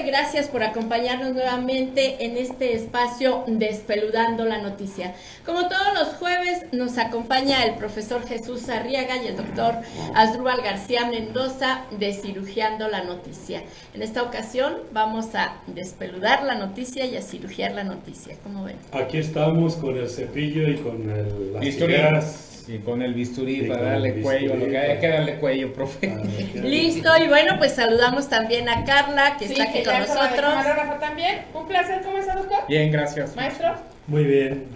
Gracias por acompañarnos nuevamente en este espacio Despeludando la Noticia. Como todos los jueves nos acompaña el profesor Jesús Arriaga y el doctor Asdrúbal García Mendoza de Cirugiando la Noticia. En esta ocasión vamos a despeludar la noticia y a cirugiar la noticia. ¿Cómo ven? Aquí estamos con el cepillo y con las tijeras. Y con el bisturí para darle cuello, lo que hay que darle cuello, profe. Listo, y bueno, pues saludamos también a Carla, que está aquí con nosotros. También, un placer, ¿cómo está, doctor? Bien, gracias. Maestro. Muy bien.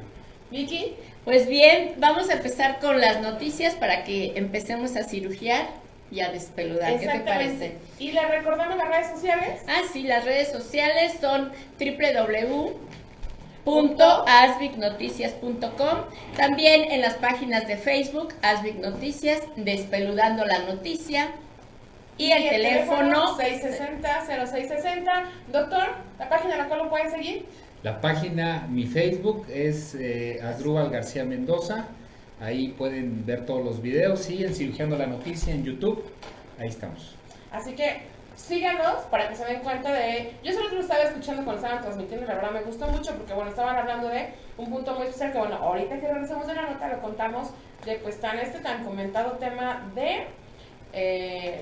Vicky. Pues bien, vamos a empezar con las noticias para que empecemos a cirugiar y a despeludar. ¿Qué te parece? Y le recordamos las redes sociales. Ah, sí, las redes sociales son www.asbicnoticias.com. También en las páginas de Facebook, Asbic Noticias, Despeludando la Noticia. Y el teléfono 660-0660. Doctor, ¿la página en la cual lo pueden seguir? La página, mi Facebook es Asdrúbal García Mendoza. Ahí pueden ver todos los videos. Sí, en Cirugiando la Noticia en YouTube. Ahí estamos. Así que síganos para que se den cuenta de... Yo solo lo estaba escuchando cuando estaban transmitiendo y la verdad me gustó mucho porque, bueno, estaban hablando de un punto muy especial que, bueno, ahorita que regresamos de la nota lo contamos de, pues, tan comentado tema de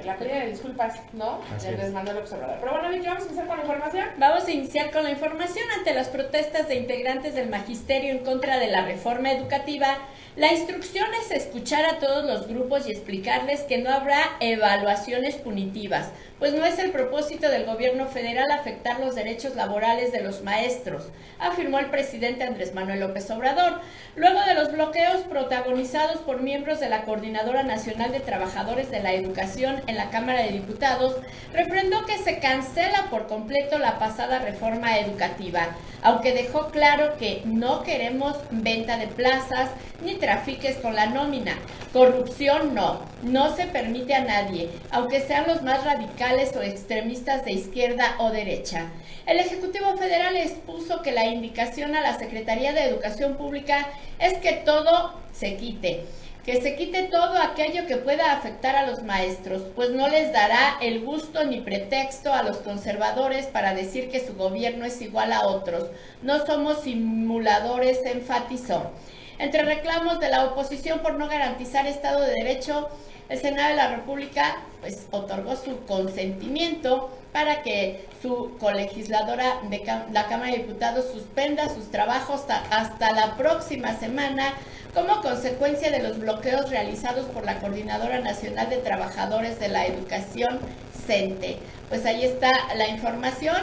la pedida de disculpas, ¿no? Del desmando del observador. Pero bueno, Vicky, vamos a iniciar con la información. Vamos a iniciar con la información. Ante las protestas de integrantes del magisterio en contra de la reforma educativa, la instrucción es escuchar a todos los grupos y explicarles que no habrá evaluaciones punitivas, pues no es el propósito del gobierno federal afectar los derechos laborales de los maestros, afirmó el presidente Andrés Manuel López Obrador, luego de los bloqueos protagonizados por miembros de la Coordinadora Nacional de Trabajadores de la Educación en la Cámara de Diputados. Refrendó que se cancela por completo la pasada reforma educativa, aunque dejó claro que no queremos venta de plazas ni trafiques con la nómina. Corrupción no se permite a nadie, aunque sean los más radicales o extremistas de izquierda o derecha. El Ejecutivo Federal expuso que la indicación a la Secretaría de Educación Pública es que todo se quite. Que se quite todo aquello que pueda afectar a los maestros, pues no les dará el gusto ni pretexto a los conservadores para decir que su gobierno es igual a otros. No somos simuladores, enfatizó. Entre reclamos de la oposición por no garantizar Estado de Derecho, el Senado de la República pues otorgó su consentimiento para que su colegisladora de la Cámara de Diputados suspenda sus trabajos hasta la próxima semana como consecuencia de los bloqueos realizados por la Coordinadora Nacional de Trabajadores de la Educación, CENTE. Pues ahí está la información.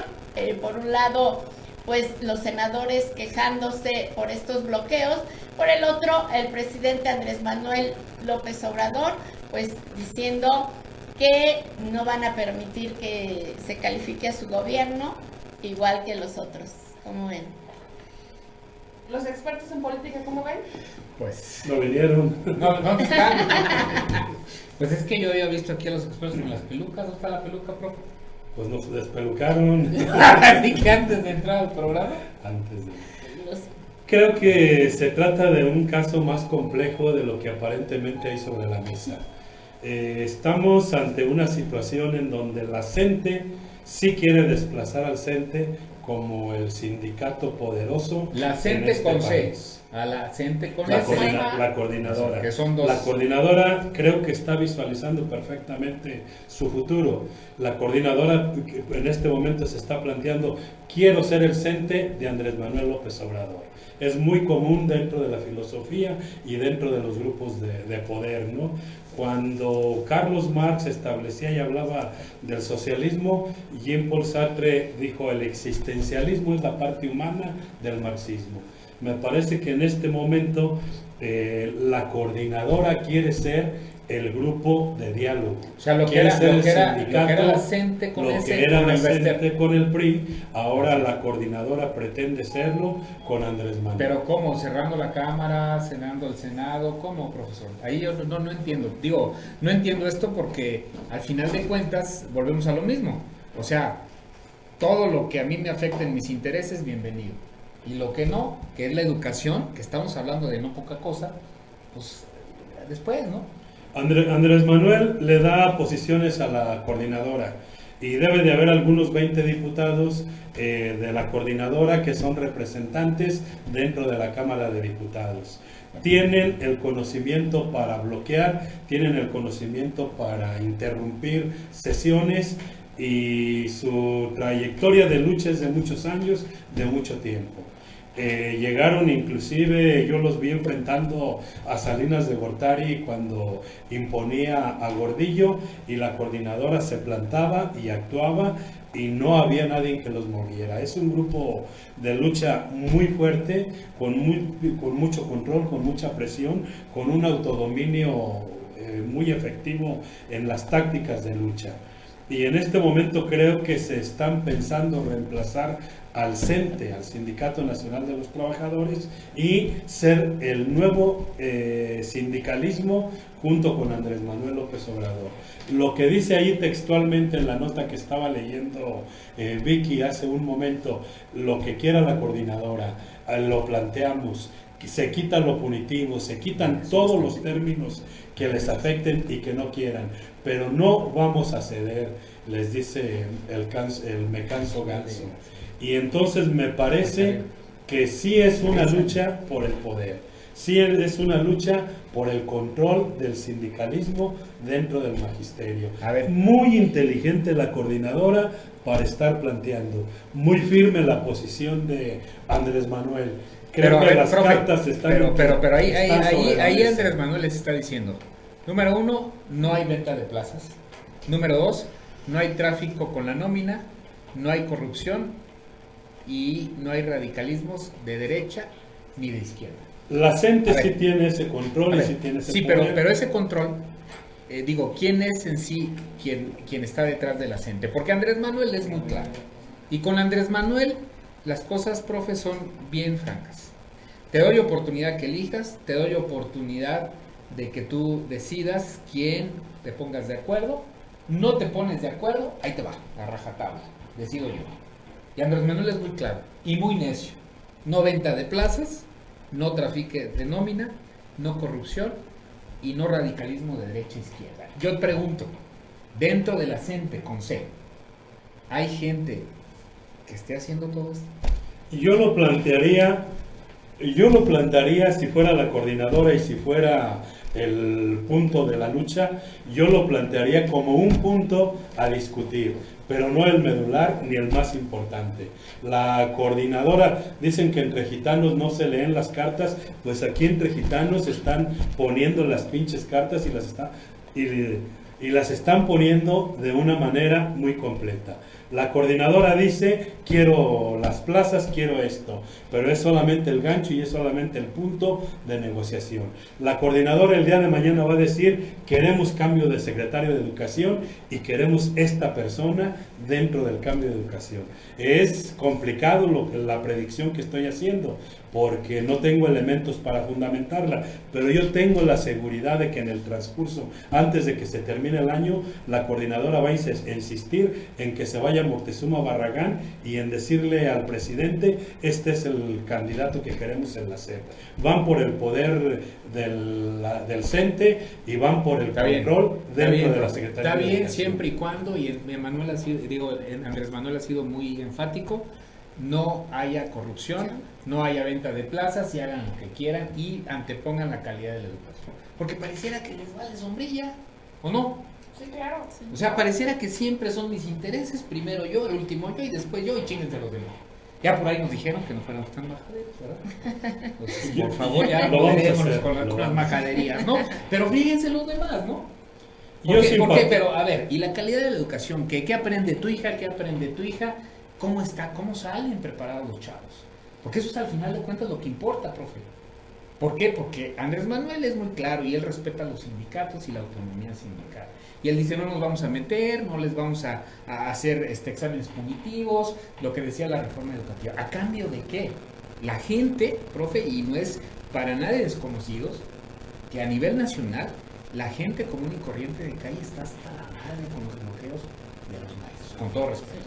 Por un lado, pues los senadores quejándose por estos bloqueos, por el otro, el presidente Andrés Manuel López Obrador, pues diciendo que no van a permitir que se califique a su gobierno igual que los otros. ¿Cómo ven? ¿Los expertos en política cómo ven? Pues no vinieron. No están. Pues es que yo había visto aquí a los expertos en las pelucas. ¿Dónde está la peluca, profe? Pues nos despelucaron. Así que antes de entrar al programa. Creo que se trata de un caso más complejo de lo que aparentemente hay sobre la mesa. Estamos ante una situación en donde la CENTE sí quiere desplazar al CENTE como el sindicato poderoso. La CENTE con C. A la CENTE con S. La coordinadora. Que son dos. La coordinadora creo que está visualizando perfectamente su futuro. La coordinadora en este momento se está planteando, quiero ser el CENTE de Andrés Manuel López Obrador. Es muy común dentro de la filosofía y dentro de los grupos de poder, ¿no? Cuando Carlos Marx establecía y hablaba del socialismo, Jean-Paul Sartre dijo el existencialismo es la parte humana del marxismo. Me parece que en este momento la coordinadora quiere ser el grupo de diálogo. O sea, lo que era la CENTE con lo que era la CENTE con el PRI, ahora la coordinadora pretende serlo con Andrés Manuel. Pero ¿cómo? ¿Cerrando la Cámara? ¿Cenando el Senado? ¿Cómo, profesor? Ahí yo no entiendo. Digo, no entiendo esto porque al final de cuentas volvemos a lo mismo. O sea, todo lo que a mí me afecta en mis intereses, bienvenido. Y lo que no, que es la educación, que estamos hablando de no poca cosa, pues después, ¿no? Andrés Manuel le da posiciones a la coordinadora y debe de haber algunos 20 diputados de la coordinadora que son representantes dentro de la Cámara de Diputados. Tienen el conocimiento para bloquear, tienen el conocimiento para interrumpir sesiones y su trayectoria de lucha es de muchos años, de mucho tiempo. Llegaron inclusive, yo los vi enfrentando a Salinas de Gortari cuando imponía a Gordillo y la coordinadora se plantaba y actuaba y no había nadie que los moviera. Es un grupo de lucha muy fuerte, con mucho control, con mucha presión, con un autodominio muy efectivo en las tácticas de lucha. Y en este momento creo que se están pensando reemplazar al CENTE, al Sindicato Nacional de los Trabajadores, y ser el nuevo sindicalismo junto con Andrés Manuel López Obrador. Lo que dice ahí textualmente en la nota que estaba leyendo Vicky hace un momento, lo que quiera la coordinadora, lo planteamos, se quita lo punitivo, se quitan todos los términos que les afecten y que no quieran, pero no vamos a ceder, les dice el me canso ganso. Y entonces me parece que sí es una lucha por el poder, sí es una lucha por el control del sindicalismo dentro del magisterio. Muy inteligente la coordinadora para estar planteando, muy firme la posición de Andrés Manuel. Creo que las cartas están... Pero ahí Andrés Manuel les está diciendo, número 1, no hay venta de plazas. Número 2, no hay tráfico con la nómina, no hay corrupción y no hay radicalismos de derecha ni de izquierda. La CENTE sí tiene ese control y sí tiene ese poder. Pero ese control, ¿quién es en sí quien está detrás de la CENTE? Porque Andrés Manuel es muy claro. Y con Andrés Manuel las cosas, profe, son bien francas. Te doy oportunidad que elijas, te doy oportunidad de que tú decidas quién te pongas de acuerdo. No te pones de acuerdo, ahí te va, a rajatabla, decido yo. Y Andrés Manuel es muy claro y muy necio. No venta de plazas, no trafique de nómina, no corrupción y no radicalismo de derecha e izquierda. Yo te pregunto, dentro de la CENTE con C, ¿hay gente que esté haciendo todo esto? Yo lo plantearía si fuera la coordinadora y si fuera el punto de la lucha, yo lo plantearía como un punto a discutir, pero no el medular ni el más importante. La coordinadora, dicen que entre gitanos no se leen las cartas, pues aquí entre gitanos están poniendo las pinches cartas y las están poniendo de una manera muy completa. La coordinadora dice, quiero las plazas, quiero esto, pero es solamente el gancho y es solamente el punto de negociación. La coordinadora el día de mañana va a decir, queremos cambio de secretario de Educación y queremos esta persona dentro del cambio de educación. Es complicado la predicción que estoy haciendo, porque no tengo elementos para fundamentarla, pero yo tengo la seguridad de que en el transcurso, antes de que se termine el año, la coordinadora va a insistir en que se vaya Moctezuma Barragán y en decirle al presidente, este es el candidato que queremos en la SEP. Van por el poder del CENTE y van por el control dentro de la Secretaría. Está bien, siempre y cuando, y Andrés Manuel ha sido muy enfático, no haya corrupción, no haya venta de plazas y hagan lo que quieran y antepongan la calidad de la educación. Porque pareciera que les vale sombrilla, ¿o no? Sí, claro. O sea, pareciera que siempre son mis intereses, primero yo, el último yo y después yo y chinguense los demás. Ya por ahí nos dijeron que no fuéramos tan majaderos, ¿verdad? Pues, por favor, ya no dejémonos con las majaderías, ¿no? Pero fíjense los demás, ¿no? ¿Por qué? Pero, a ver, ¿y la calidad de la educación? ¿Qué aprende tu hija? ¿Qué aprende tu hija? ¿Cómo está? ¿Cómo salen preparados los chavos? Porque eso es al final de cuentas lo que importa, profe. ¿Por qué? Porque Andrés Manuel es muy claro y él respeta a los sindicatos y la autonomía sindical. Y él dice, no nos vamos a meter, no les vamos a hacer exámenes punitivos, lo que decía la reforma educativa. ¿A cambio de qué? La gente, profe, y no es para nadie desconocidos, que a nivel nacional, la gente común y corriente de calle está hasta la madre con los bloqueos de los maestros, con todo respeto.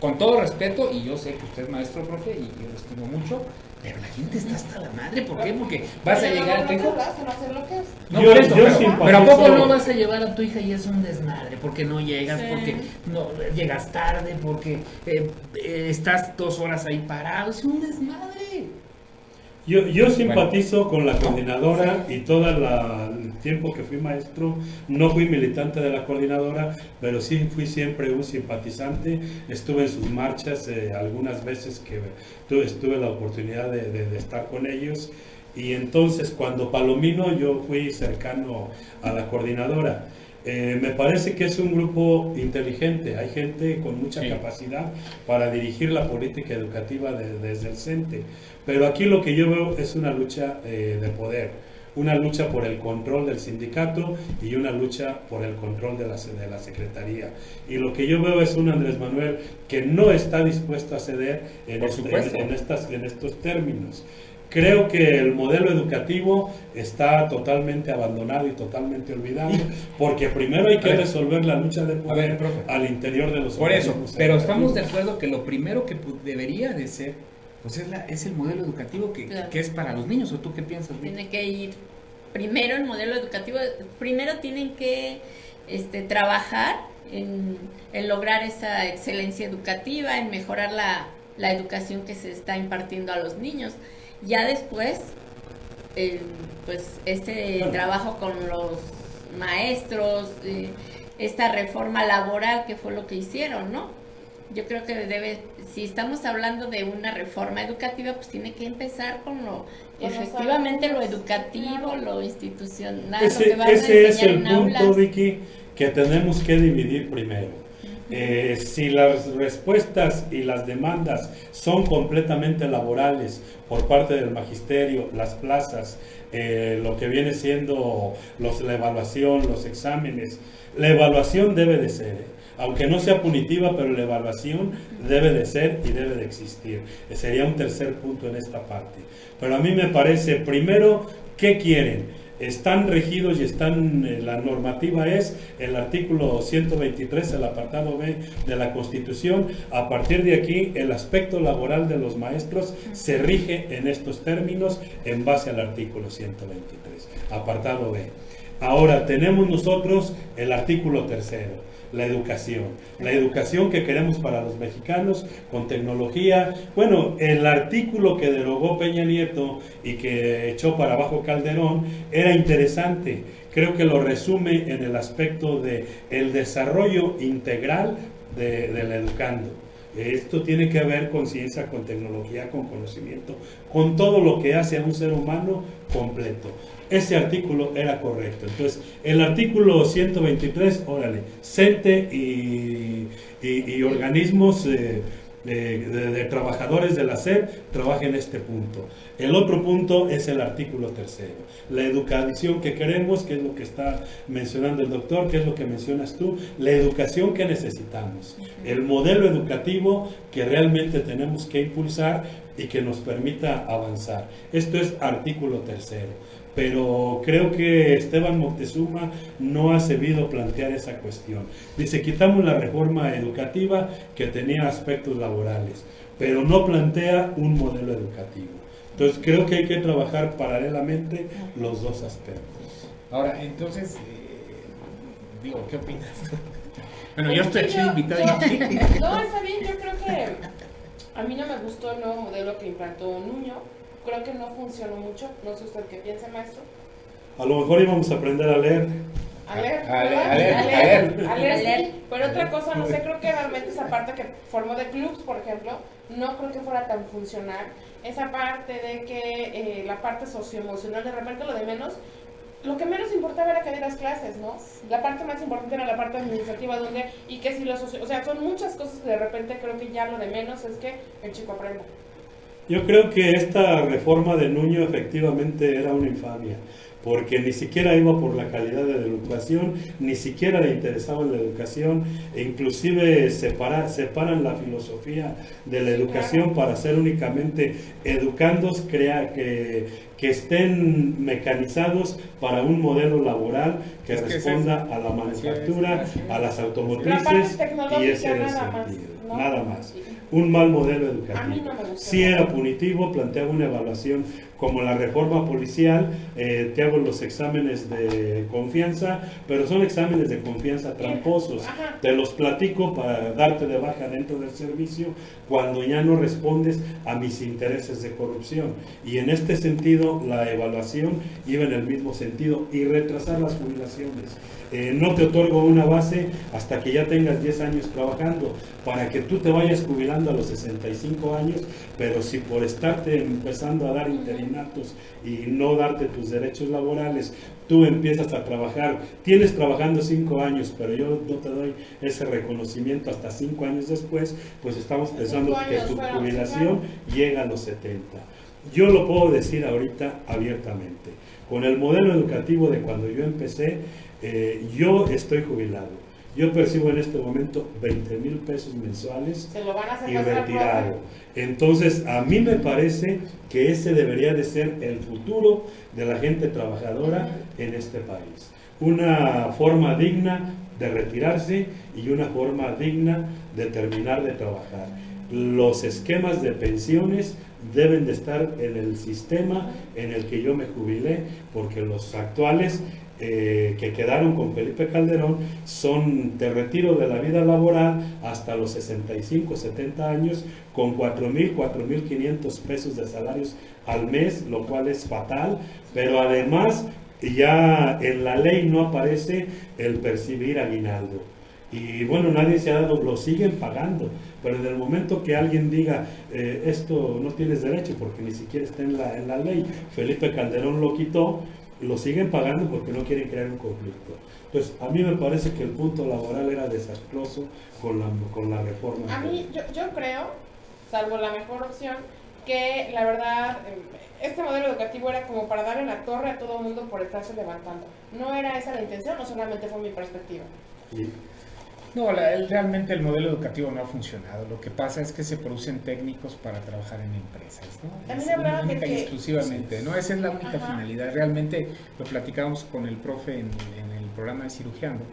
con todo respeto, y yo sé que usted es maestro, profe, y yo lo estimo mucho, pero la gente está hasta la madre. ¿Por qué? Porque vas a llegar a tu hijo. No, Yo- por eso, yo pero simpatizo- ¿a poco no vas a llevar a tu hija y es un desmadre? Porque no llegas, Sí. porque no llegas tarde, porque estás 2 horas ahí parado. Es un desmadre. Yo simpatizo con la coordinadora y todo el tiempo que fui maestro, no fui militante de la coordinadora, pero sí fui siempre un simpatizante. Estuve en sus marchas algunas veces que tuve la oportunidad de estar con ellos. Y entonces cuando Palomino yo fui cercano a la coordinadora. Me parece que es un grupo inteligente, hay gente con mucha capacidad para dirigir la política educativa desde el CENTE, pero aquí lo que yo veo es una lucha de poder, una lucha por el control del sindicato y una lucha por el control de la Secretaría. Y lo que yo veo es un Andrés Manuel que no está dispuesto a ceder en estos términos. Creo que el modelo educativo está totalmente abandonado y totalmente olvidado, porque primero hay que resolver la lucha de poder al interior de los Por eso, organismos pero educativos. estamos de acuerdo que lo primero que debería de ser, pues es el modelo educativo Claro. que es para los niños. ¿O tú qué piensas, Vicky? Tiene que ir primero el modelo educativo, primero tienen que trabajar en lograr esa excelencia educativa, en mejorar la educación que se está impartiendo a los niños. Ya después, pues trabajo con los maestros, esta reforma laboral que fue lo que hicieron, ¿no? Yo creo que si estamos hablando de una reforma educativa, pues tiene que empezar con efectivamente lo educativo, lo institucional, lo que van a Ese es enseñar el en punto, aulas. Vicky, que tenemos que dividir primero. Si las respuestas y las demandas son completamente laborales por parte del magisterio, las plazas, lo que viene siendo la evaluación, los exámenes, la evaluación debe de ser, aunque no sea punitiva, pero la evaluación debe de ser y debe de existir. Sería un tercer punto en esta parte. Pero a mí me parece, primero, ¿qué quieren? Están regidos y la normativa es el artículo 123, el apartado B de la Constitución. A partir de aquí, el aspecto laboral de los maestros se rige en estos términos en base al artículo 123, apartado B. Ahora tenemos nosotros el artículo tercero, la educación que queremos para los mexicanos con tecnología. Bueno, el artículo que derogó Peña Nieto y que echó para abajo Calderón era interesante, creo que lo resume en el aspecto de el desarrollo integral del educando. Esto tiene que ver con ciencia, con tecnología, con conocimiento, con todo lo que hace a un ser humano completo. Ese artículo era correcto. Entonces, el artículo 123, órale, CENTE y organismos de trabajadores de la SEP trabajen este punto. El otro punto es el artículo tercero, la educación que queremos, que es lo que está mencionando el doctor, que es lo que mencionas tú, la educación que necesitamos, el modelo educativo que realmente tenemos que impulsar y que nos permita avanzar. Esto es artículo tercero. Pero creo que Esteban Moctezuma no ha sabido plantear esa cuestión. Dice, quitamos la reforma educativa que tenía aspectos laborales, pero no plantea un modelo educativo. Entonces creo que hay que trabajar paralelamente los dos aspectos. Ahora, entonces, digo, ¿qué opinas tú? Bueno, yo estoy aquí invitado. No, está bien, yo creo que a mí no me gustó el nuevo modelo que implantó Nuño. Creo que no funcionó mucho. No sé usted qué piensa, maestro. A lo mejor íbamos a aprender a leer. A leer, a leer, sí. Pero otra cosa, no sé, creo que realmente esa parte que formó de clubs, por ejemplo, no creo que fuera tan funcional. Esa parte de que la parte socioemocional, de repente lo que menos importaba era que dieras clases, ¿no? La parte más importante era la parte administrativa, y que si o sea, son muchas cosas que de repente creo que ya lo de menos es que el chico aprenda. Yo creo que esta reforma de Nuño efectivamente era una infamia, porque ni siquiera iba por la calidad de la educación, ni siquiera le interesaba la educación, e inclusive separan la filosofía de la educación para ser únicamente educandos que que estén mecanizados para un modelo laboral que responda a la manufactura, a las automotrices, y ese era el sentido, nada más. Un mal modelo educativo. Sí era punitivo, planteaba una evaluación como la reforma policial, te hago los exámenes de confianza, pero son exámenes de confianza tramposos. Te los platico para darte de baja dentro del servicio cuando ya no respondes a mis intereses de corrupción. Y en este sentido, la evaluación iba en el mismo sentido, y retrasar las jubilaciones. No te otorgo una base hasta que ya tengas 10 años trabajando, para que tú te vayas jubilando a los 65 años, pero si por estarte empezando a dar interinatos y no darte tus derechos laborales, tú empiezas a trabajar, tienes trabajando 5 años, pero yo no te doy ese reconocimiento hasta 5 años después, pues estamos pensando que tu jubilación llega a los 70. Yo lo puedo decir ahorita abiertamente, con el modelo educativo de cuando yo empecé, yo estoy jubilado. Yo percibo en este momento 20,000 pesos mensuales y retirado. Entonces, a mí me parece que ese debería de ser el futuro de la gente trabajadora en este país. Una forma digna de retirarse y una forma digna de terminar de trabajar. Los esquemas de pensiones deben de estar en el sistema en el que yo me jubilé, porque los actuales que quedaron con Felipe Calderón son de retiro de la vida laboral hasta los 65, 70 años, con 4,000, 4,500 pesos de salarios al mes, lo cual es fatal, pero además ya en la ley no aparece el percibir aguinaldo. Y bueno, nadie se ha dado, lo siguen pagando, pero en el momento que alguien diga esto no tienes derecho porque ni siquiera está en la ley, Felipe Calderón lo quitó, lo siguen pagando porque no quieren crear un conflicto. Entonces, a mí me parece que el punto laboral era desastroso con la reforma. A mí, yo creo, salvo la mejor opción, que la verdad, este modelo educativo era como para darle la torre a todo el mundo por estarse levantando. No era esa la intención, no solamente fue mi perspectiva. Sí. No, realmente el modelo educativo no ha funcionado. Lo que pasa es que se producen técnicos para trabajar en empresas, ¿no? También hablaba única que y exclusivamente, ¿no? Esa es la única finalidad. Realmente lo platicábamos con el profe en el programa de Cirugiando.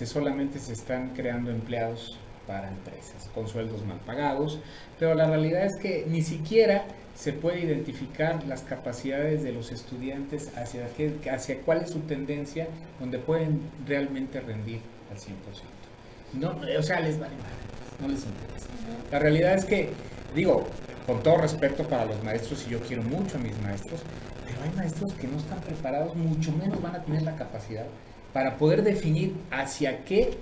Solamente se están creando empleados para empresas, con sueldos mal pagados, pero la realidad es que ni siquiera se puede identificar las capacidades de los estudiantes hacia cuál es su tendencia, donde pueden realmente rendir al 100%. No, o sea, les vale madre, no les interesa. La realidad es que, digo, con todo respeto para los maestros, y yo quiero mucho a mis maestros, pero hay maestros que no están preparados, mucho menos van a tener la capacidad para poder definir hacia qué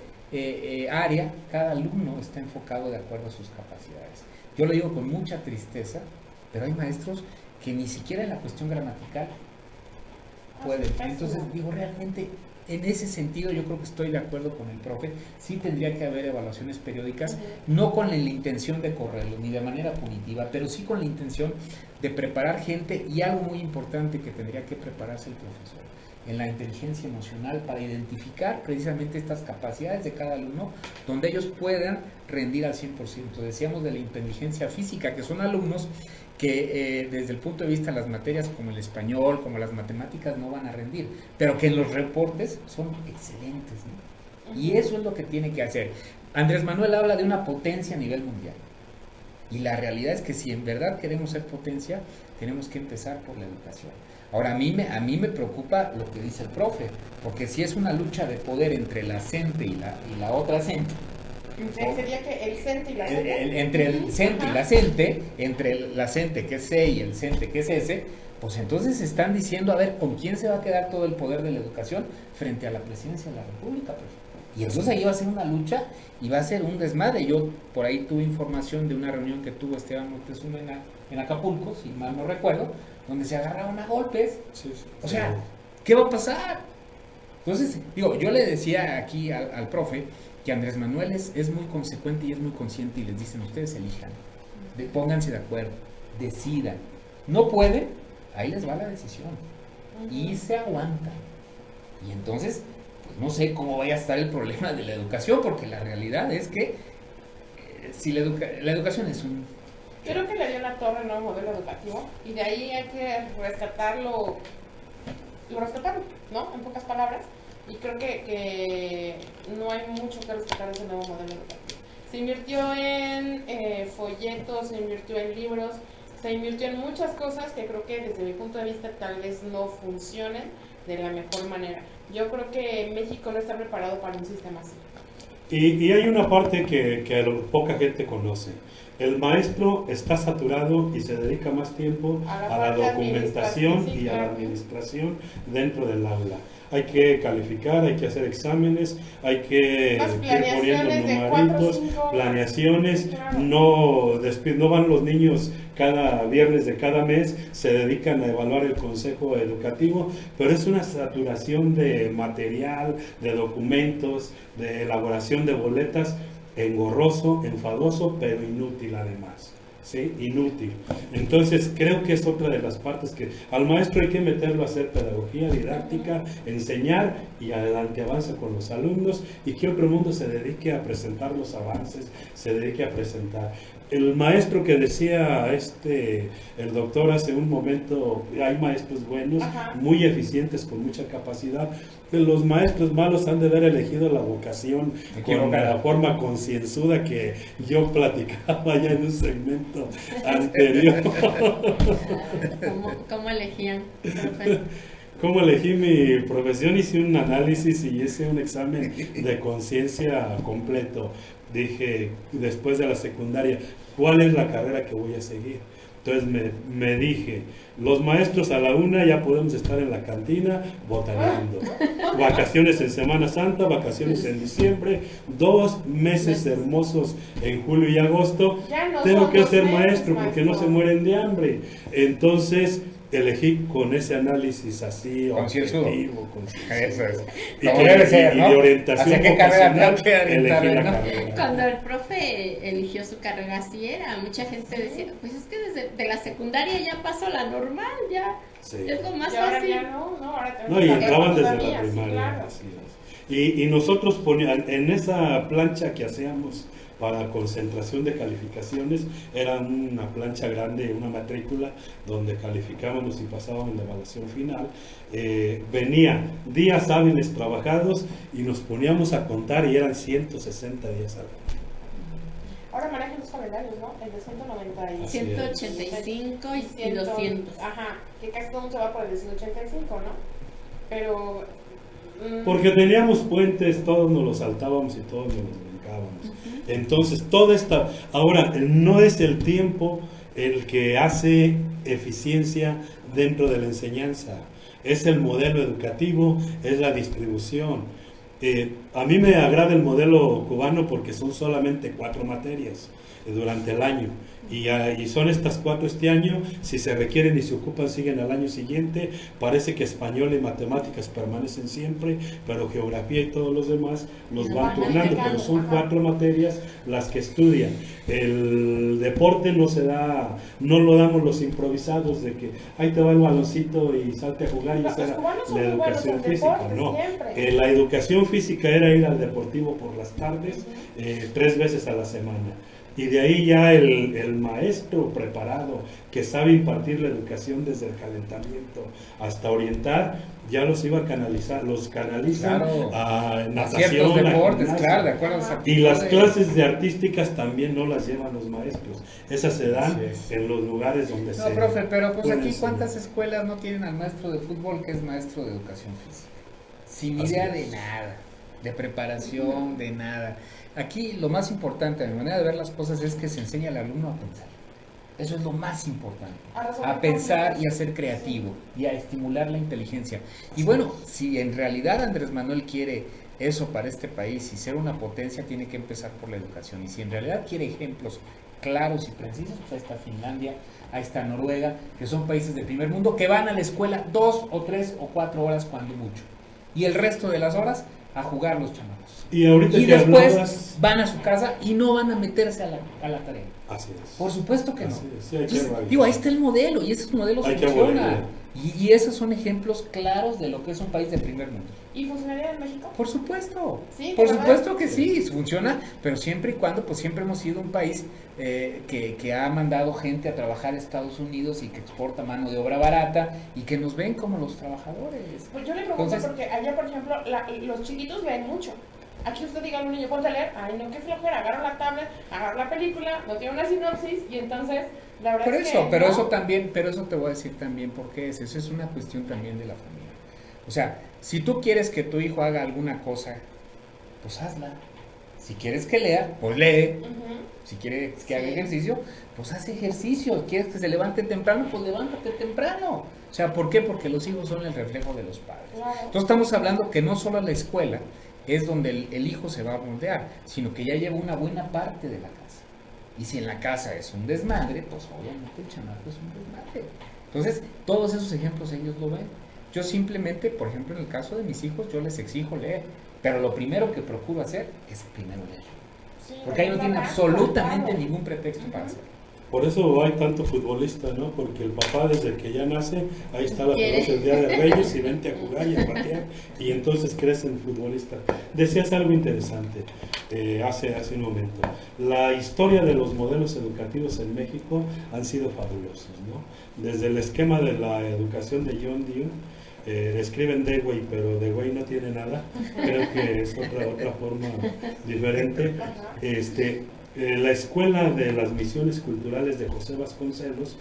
área cada alumno está enfocado de acuerdo a sus capacidades. Yo lo digo con mucha tristeza, pero hay maestros que ni siquiera en la cuestión gramatical pueden. Entonces, digo, realmente, en ese sentido yo creo que estoy de acuerdo con el profe. Sí tendría que haber evaluaciones periódicas, no con la intención de correrlo, ni de manera punitiva, pero sí con la intención de preparar gente, y algo muy importante que tendría que prepararse el profesor, en la inteligencia emocional, para identificar precisamente estas capacidades de cada alumno, donde ellos puedan rendir al 100%. Decíamos de la inteligencia física, que son alumnos que desde el punto de vista de las materias como el español, como las matemáticas, no van a rendir, pero que en los reportes son excelentes, ¿no? Y eso es lo que tiene que hacer. Andrés Manuel habla de una potencia a nivel mundial, y la realidad es que si en verdad queremos ser potencia, tenemos que empezar por la educación. Ahora, a mí me preocupa lo que dice el profe, porque si es una lucha de poder entre la CENTE y la otra CENTE, sería que el CENTE y la CENTE. Entre el CENTE y la CENTE, entre la CENTE que es C y el CENTE que es S, pues entonces están diciendo, a ver, ¿con quién se va a quedar todo el poder de la educación frente a la presidencia de la República, profe? Y entonces ahí va a ser una lucha y va a ser un desmadre. Yo por ahí tuve información de una reunión que tuvo Esteban Moctezuma en Acapulco, si mal no recuerdo, donde se agarraron a golpes. Sí. O sea, ¿qué va a pasar? Entonces, digo, yo le decía aquí al profe que Andrés Manuel es muy consecuente y es muy consciente, y les dicen, ustedes elijan, pónganse de acuerdo, decidan. No pueden, ahí les va la decisión. Y se aguantan. Y entonces, pues no sé cómo vaya a estar el problema de la educación, porque la realidad es que si la educación es Yo creo que le dio la torre al nuevo modelo educativo y de ahí hay que rescatarlo, ¿no? En pocas palabras. Y creo que no hay mucho que rescatar de ese nuevo modelo educativo. Se invirtió en folletos, se invirtió en libros, se invirtió en muchas cosas que creo que desde mi punto de vista tal vez no funcionen de la mejor manera. Yo creo que México no está preparado para un sistema así. Y hay una parte que poca gente conoce. El maestro está saturado y se dedica más tiempo a la documentación sí, y a la claro. administración dentro del aula. Hay que calificar, hay que hacer exámenes, hay que Las ir planeaciones poniendo de 4 o numeritos, 5 horas. planeaciones, Sí, claro. no van los niños cada viernes de cada mes, se dedican a evaluar el consejo educativo, pero es una saturación de material, de documentos, de elaboración de boletas, engorroso, enfadoso, pero inútil además. ¿Sí? Inútil. Entonces creo que es otra de las partes que al maestro hay que meterlo a hacer pedagogía didáctica, enseñar y adelante avanza con los alumnos y que otro mundo se dedique a presentar los avances, se dedique a presentar. El maestro que decía el doctor hace un momento, hay maestros buenos, Ajá. muy eficientes, con mucha capacidad. Los maestros malos han de haber elegido la vocación con Equivocada. la forma concienzuda que yo platicaba ya en un segmento anterior. ¿Cómo elegían, profe? ¿Cómo elegí mi profesión? Hice un análisis y hice un examen de conciencia completo. Dije, después de la secundaria, ¿cuál es la carrera que voy a seguir? Entonces me dije, los maestros a la 1 ya podemos estar en la cantina botaneando. Vacaciones en Semana Santa, vacaciones en diciembre, 2 meses hermosos en julio y agosto. Ya no Tengo son que 2 ser meses, maestro porque no se maestro. mueren de hambre. Entonces elegí con ese análisis así Concienzudo. objetivo, concienzudo. Eso es. Y Como que- debe ser, y ¿no? de orientación ¿Hacia qué carrera vocacional, tengo que orientarme, elegí la no? carrera. Cuando el profe eligió su carrera así era, mucha gente decía, pues es que desde de la secundaria ya pasó la normal, ya Sí. es lo más Y ahora fácil. ya no, ahora tenemos No, y que entraban desde todavía, la sí, primaria. claro. Así es. Y nosotros poníamos, en esa plancha que hacíamos para concentración de calificaciones, era una plancha grande, una matrícula, donde calificábamos y pasábamos la evaluación final. Venía días hábiles trabajados y nos poníamos a contar y eran 160 días hábiles. Ahora manejan los calendarios, ¿no? El de 190 y... Así 185 y 200. Ajá, que casi todo el mundo se va por el de 185, ¿no? Pero... Porque teníamos puentes, todos nos los saltábamos y todos nos los brincábamos. Entonces, toda esta... Ahora, no es el tiempo el que hace eficiencia dentro de la enseñanza. Es el modelo educativo, es la distribución. A mí me agrada el modelo cubano porque son solamente 4 materias durante el año. Y son estas 4 este año, si se requieren y se ocupan siguen al año siguiente. Parece que español y matemáticas permanecen siempre, pero geografía y todos los demás los van turnando, pero son 4 materias las que estudian. El deporte no lo damos los improvisados de que ahí te va el baloncito y salte a jugar y Los esa era cubanos son la muy buenos educación en física, deporte, no. siempre. La educación física era ir al deportivo por las tardes 3 veces a la semana. Y de ahí ya el maestro preparado que sabe impartir la educación desde el calentamiento hasta orientar, ya los iba a canalizar, los canalizan Claro. a A natación, ciertos a deportes, gimnasia. claro, de acuerdo a las Y actividades. las clases de artísticas también no las llevan los maestros. Esas se dan Así es. en los lugares donde No, se... profe, pero pues pueden aquí enseñar. ¿cuántas escuelas no tienen al maestro de fútbol que es maestro de educación física? Sin Así idea es. de nada, de preparación, de nada. Aquí lo más importante, a mi manera de ver las cosas, es que se enseña al alumno a pensar. Eso es lo más importante. A pensar y a ser creativo y a estimular la inteligencia. Y bueno, si en realidad Andrés Manuel quiere eso para este país y ser una potencia, tiene que empezar por la educación. Y si en realidad quiere ejemplos claros y precisos, pues ahí está Finlandia, ahí está Noruega, que son países del primer mundo que van a la escuela 2 o 3 o 4 horas cuando mucho. Y el resto de las horas a jugar los chamacos. Y ahorita Y que después hablabas... van a su casa y no van a meterse a la tarea. Así es. Por supuesto que no. Así es, sí, hay que Entonces, revisar. digo, ahí está el modelo y ese modelo Hay que funciona. abolir. Y esos son ejemplos claros de lo que es un país de primer mundo. ¿Y funcionaría en México? Por supuesto, Sí, por ¿de verdad? supuesto que sí, funciona, pero siempre y cuando, pues siempre hemos sido un país que ha mandado gente a trabajar a Estados Unidos y que exporta mano de obra barata y que nos ven como los trabajadores. Pues yo le pregunto Entonces- porque allá, por ejemplo, los chiquitos leen mucho. Aquí usted diga a un niño, ponte a leer, ay no, qué flojera, agarra la tablet, agarra la película, no tiene una sinopsis y entonces, la verdad Por es eso, que, pero ¿no? eso también, pero eso te voy a decir también por qué es. Eso es una cuestión también de la familia. O sea, si tú quieres que tu hijo haga alguna cosa, pues hazla. Si quieres que lea, pues lee. Ujú. Si quieres que haga Sí. ejercicio, pues haz ejercicio. ¿Quieres que se levante temprano? Pues levántate temprano. O sea, ¿por qué? Porque los hijos son el reflejo de los padres. Claro. Entonces estamos hablando que no solo la escuela es donde el hijo se va a moldear, sino que ya lleva una buena parte de la casa. Y si en la casa es un desmadre, pues obviamente el chamaco es un desmadre. Entonces, todos esos ejemplos ellos lo ven. Yo simplemente, por ejemplo, en el caso de mis hijos, yo les exijo leer. Pero lo primero que procuro hacer es primero leer. Sí, Porque ahí no tienen claro, absolutamente claro. ningún pretexto para Ujú. hacerlo. Por eso hay tanto futbolista, ¿no? Porque el papá desde que ya nace, ahí está la ¿Quiere? pelota el Día de Reyes y vente a jugar y a patear, y entonces crecen futbolistas. Decías algo interesante hace un momento. La historia de los modelos educativos en México han sido fabulosos, ¿no? Desde el esquema de la educación de John Dewey, le escriben Dewey, pero Dewey no tiene nada, creo que es otra forma diferente. Ajá. La escuela de las misiones culturales de José Vasconcelos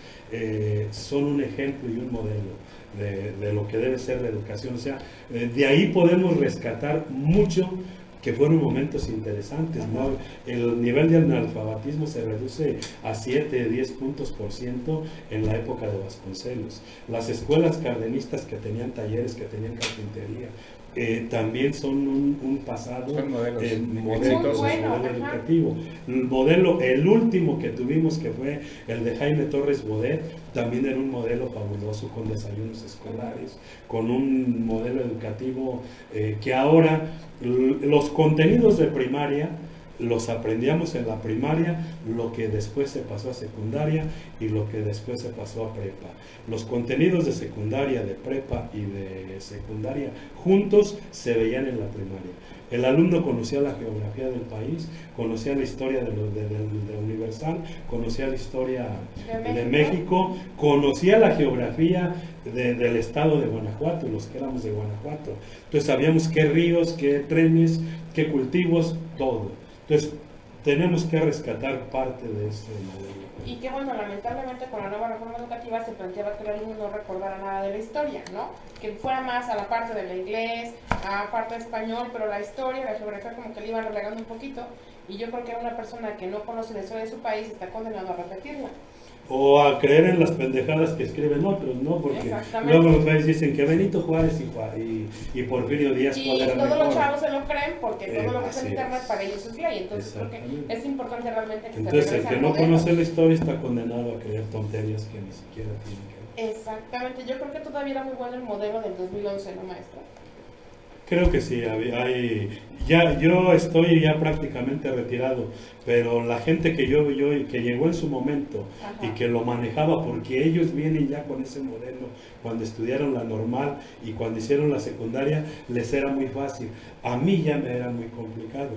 son un ejemplo y un modelo de lo que debe ser la educación. O sea, de ahí podemos rescatar mucho que fueron momentos interesantes, ¿no? El nivel de analfabetismo se reduce a 7, 10 puntos por ciento en la época de Vasconcelos. Las escuelas cardenistas que tenían talleres, que tenían carpintería, también son un pasado Son modelos exitoso, bueno, modelo ajá. educativo. El último que tuvimos, que fue el de Jaime Torres Bodet, también era un modelo fabuloso, con desayunos escolares, con un modelo educativo que ahora los contenidos de primaria los aprendíamos en la primaria, lo que después se pasó a secundaria y lo que después se pasó a prepa. Los contenidos de secundaria, de prepa y de secundaria juntos se veían en la primaria. El alumno conocía la geografía del país, conocía la historia de Universal, conocía la historia de México, conocía la geografía del estado de Guanajuato, los que éramos de Guanajuato. Entonces sabíamos qué ríos, qué trenes, qué cultivos, todo. Entonces tenemos que rescatar parte de ese modelo. Y que bueno, lamentablemente con la nueva reforma educativa se planteaba que el alumno no recordara nada de la historia, ¿no? Que fuera más a la parte del inglés, a la parte de español, pero la historia, la geografía como que le iban relegando un poquito. Y yo creo que una persona que no conoce la historia de su país está condenado a repetirla. O a creer en las pendejadas que escriben otros, ¿no? Porque Exactamente. luego los países dicen que Benito Juárez y Porfirio Díaz, Y ¿cuál era todos mejor? los chavos se lo creen porque todo lo que está así en internet es. para ellos es guía. Y entonces creo que Exactamente. es importante realmente que Entonces se el regrese que al no modelo. conoce la historia está condenado a creer tonterías que ni siquiera tienen que ver. Exactamente, yo creo que todavía era muy bueno el modelo del 2011, ¿no, maestra? Creo que sí, yo estoy ya prácticamente retirado, pero la gente que yo y que llegó en su momento Ajá. y que lo manejaba, porque ellos vienen ya con ese modelo, cuando estudiaron la normal y cuando hicieron la secundaria, les era muy fácil. A mí ya me era muy complicado.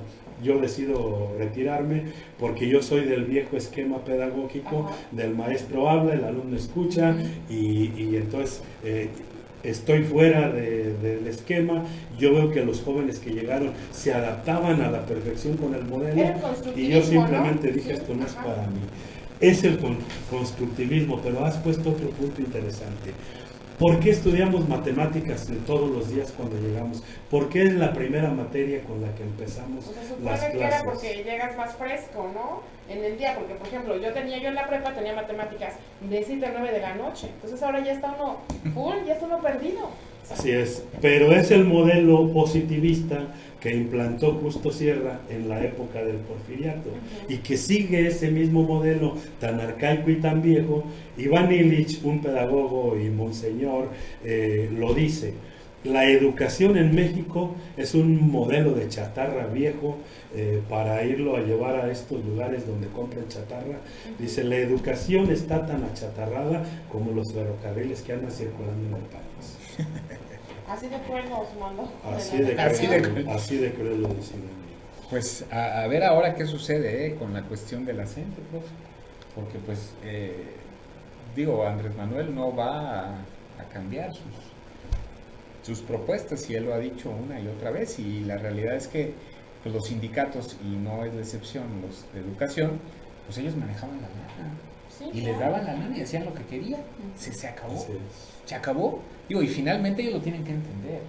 Yo decido retirarme porque yo soy del viejo esquema pedagógico, Ajá. del maestro habla, el alumno escucha y entonces... estoy fuera del esquema. Yo veo que los jóvenes que llegaron se adaptaban a la perfección con el modelo Era el y constructivismo, yo simplemente ¿no? dije, Sí, esto no es ajá. para mí. Es el constructivismo, pero has puesto otro punto interesante. ¿Por qué estudiamos matemáticas todos los días cuando llegamos? ¿Por qué es la primera materia con la que empezamos O sea, las supone que era clases? porque llegas más fresco, ¿no? En el día, porque por ejemplo, yo en la prepa tenía matemáticas de 7 a 9 de la noche. Entonces ahora ya está uno full, ya está uno perdido. Así es, pero es el modelo positivista que implantó Justo Sierra en la época del Porfiriato y que sigue ese mismo modelo tan arcaico y tan viejo. Iván Illich, un pedagogo y monseñor, lo dice. La educación en México es un modelo de chatarra viejo para irlo a llevar a estos lugares donde compran chatarra. Dice, la educación está tan achatarrada como los ferrocarriles que andan circulando en el país. Así de cruel nos mandó. Así de cruel lo decimos. Pues a ver ahora qué sucede con la cuestión del acento, profe. Porque pues, digo, Andrés Manuel no va a cambiar sus propuestas, y él lo ha dicho una y otra vez, y la realidad es que pues, los sindicatos, y no es la excepción, los de educación, pues ellos manejaban la lana, Sí, y les daban la lana y hacían lo que querían. Se acabó. Así es. Se acabó. Digo, y finalmente ellos lo tienen que entender.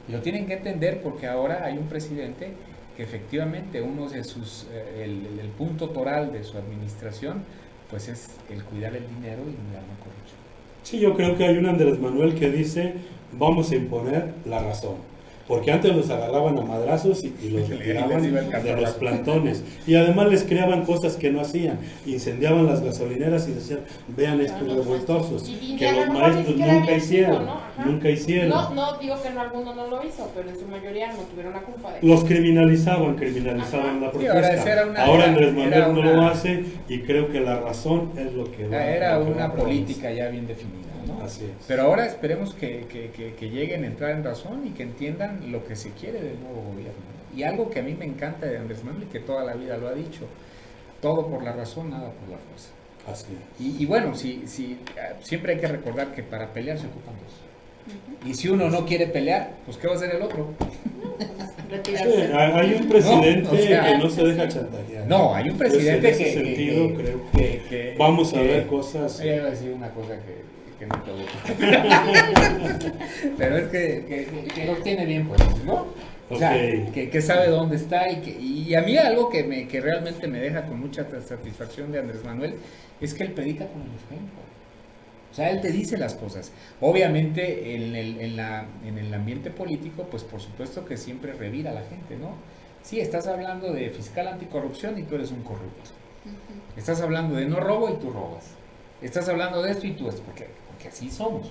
Y lo tienen que entender porque ahora hay un presidente que efectivamente uno de sus, el punto toral de su administración, pues es el cuidar el dinero y la no corrupción. Sí, yo creo que hay un Andrés Manuel que dice, vamos a imponer la razón. Porque antes los agarraban a madrazos y los retiraban de los plantones. Y además les creaban cosas que no hacían. Incendiaban las gasolineras y decían, vean estos revoltosos. Que los maestros nunca hicieron. Nunca hicieron. No digo que alguno no lo hizo, pero en su mayoría no tuvieron la culpa de eso. Los criminalizaban la protesta. Ahora Andrés Manuel no lo hace y creo que la razón es lo que va. Era una política ya bien definida. ¿no? Así es. Pero ahora esperemos que lleguen a entrar en razón y que entiendan lo que se quiere del nuevo gobierno. Y algo que a mí me encanta de Andrés Manuel, que toda la vida lo ha dicho, todo por la razón, nada por la fuerza. Así es. Y bueno, siempre hay que recordar que para pelear se ocupan dos. Y si uno no quiere pelear, pues ¿qué va a hacer el otro? Sí, hay un presidente No, o sea, que no se deja chantajear. No, hay un presidente en ese sentido creo que vamos a ver cosas. Ella iba a decir una cosa que no te gusta. Pero es que lo tiene bien puesto, ¿no? O sea, que sabe dónde está y a mí algo que realmente me deja con mucha satisfacción de Andrés Manuel es que él predica con el ejemplo. O sea, él te dice las cosas. Obviamente en el ambiente político, pues por supuesto que siempre revira a la gente, ¿no? Sí, estás hablando de fiscal anticorrupción y tú eres un corrupto. Estás hablando de no robo y tú robas. Estás hablando de esto y tú esto, porque así somos.